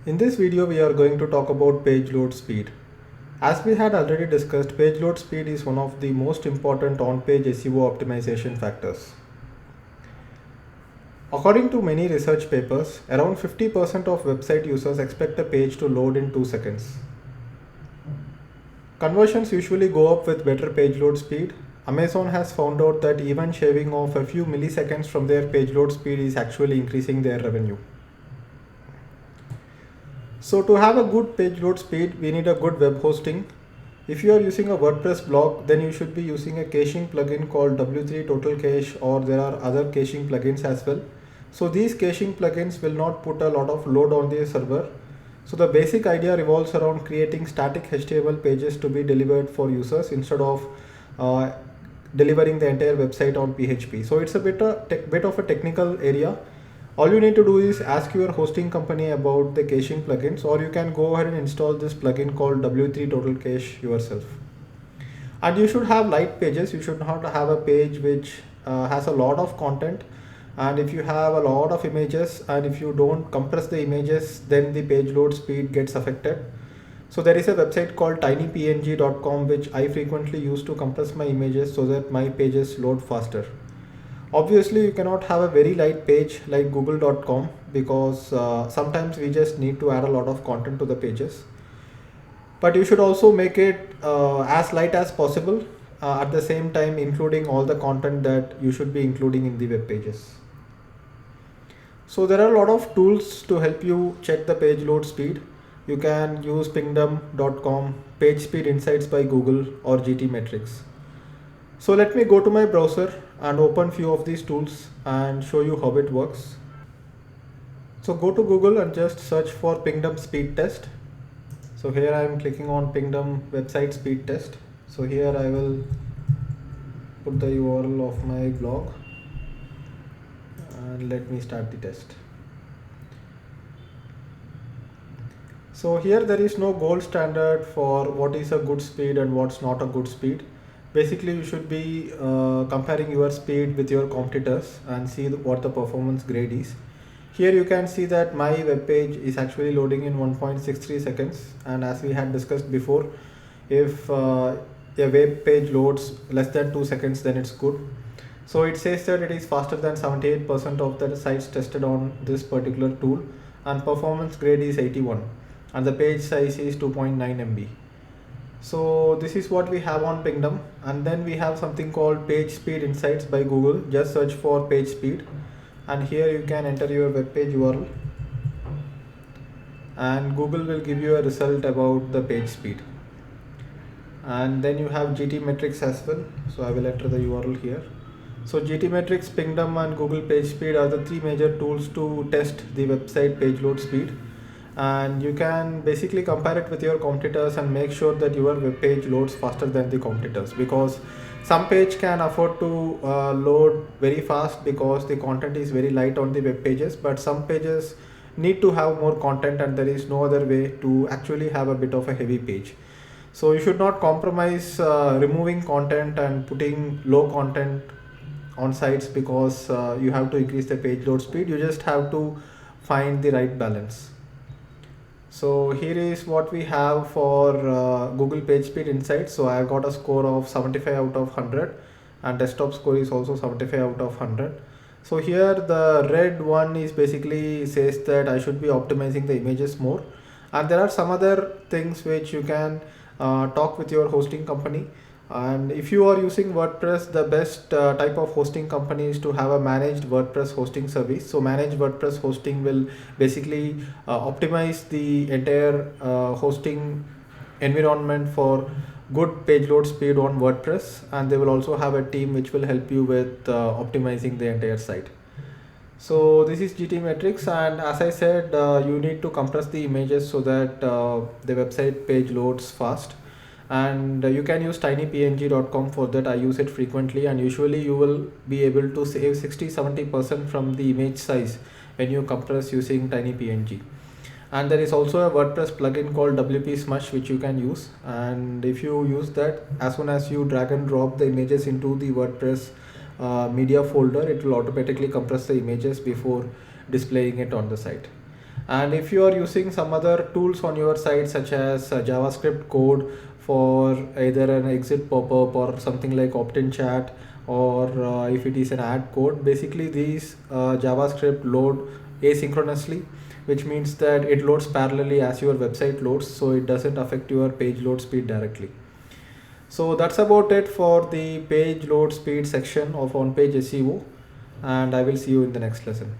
In this video, we are going to talk about page load speed. As we had already discussed, page load speed is one of the most important on-page SEO optimization factors. According to many research papers, around 50% of website users expect a page to load in 2 seconds. Conversions usually go up with better page load speed. Amazon has found out that even shaving off a few milliseconds from their page load speed is actually increasing their revenue. So to have a good page load speed, we need a good web hosting. If you are using a WordPress blog, then you should be using a caching plugin called 𝗪cie𝗿𝗀𝘀𝘁𝗃, or there are other caching plugins as well. So these caching plugins will not put a lot of load on the server. So the basic idea revolves around creating static HTML pages to be delivered for users instead of delivering the entire website on PHP. So it's a bit of a technical area. All you need to do is ask your hosting company about the caching plugins, or you can go ahead and install this plugin called 𝗪cie𝗿𝗀𝘀𝘁𝗃 yourself. And you should have light pages. You should not have a page which has a lot of content. And if you have a lot of images and if you don't compress the images, then the page load speed gets affected. So there is a website called tinypng.com which I frequently use to compress my images so that my pages load faster. Obviously, you cannot have a very light page like google.com because sometimes we just need to add a lot of content to the pages. But you should also make it as light as possible, at the same time including all the content that you should be including in the web pages. So there are a lot of tools to help you check the page load speed. You can use pingdom.com, Page Speed Insights by Google, or GTmetrix. So let me go to my browser and open few of these tools and show you how it works. So go to Google and just search for Pingdom speed test. So here I am clicking on Pingdom website speed test. So here I will put the URL of my blog and let me start the test. So here there is no gold standard for what is a good speed and what's not a good speed. Basically, you should be comparing your speed with your competitors and see what the performance grade is. Here you can see that my web page is actually loading in 1.63 seconds, and as we had discussed before, if a web page loads less than 2 seconds, then it's good. So it says that it is faster than 78% of the sites tested on this particular tool, and performance grade is 81, and the page size is 2.9 MB. So this is what we have on Pingdom, and then we have something called Page Speed Insights by Google. Just search for page speed, and here you can enter your web page URL, and Google will give you a result about the page speed. And then you have GTmetrix as well. So I will enter the URL here. So GTmetrix, Pingdom, and Google Page Speed are the three major tools to test the website page load speed. And you can basically compare it with your competitors and make sure that your web page loads faster than the competitors, because some page can afford to load very fast because the content is very light on the web pages, but some pages need to have more content and there is no other way to actually have a bit of a heavy page. So you should not compromise removing content and putting low content on sites because you have to increase the page load speed. You just have to find the right balance. So here is what we have for Google Page Speed Insights. So I got a score of 75 out of 100, and desktop score is also 75 out of 100. So here the red one is basically says that I should be optimizing the images more, and there are some other things which you can talk with your hosting company. And if you are using WordPress, the best type of hosting company is to have a managed WordPress hosting service. So managed WordPress hosting will basically optimize the entire hosting environment for good page load speed on WordPress, and they will also have a team which will help you with optimizing the entire site. So this is GTmetrix, and as I said, you need to compress the images so that the website page loads fast. And you can use tinypng.com for that. I use it frequently, and usually you will be able to save 60-70% from the image size when you compress using tinypng. And there is also a WordPress plugin called 𝗪cie𝗿𝗀𝗆 which you can use, and if you use that, as soon as you drag and drop the images into the WordPress media folder, it will automatically compress the images before displaying it on the site. And if you are using some other tools on your site, such as JavaScript code for either an exit pop-up or something like opt-in chat, or if it is an ad code, basically these JavaScript load asynchronously, which means that it loads parallelly as your website loads, so it doesn't affect your page load speed directly. So that's about it for the page load speed section of on-page SEO, and I will see you in the next lesson.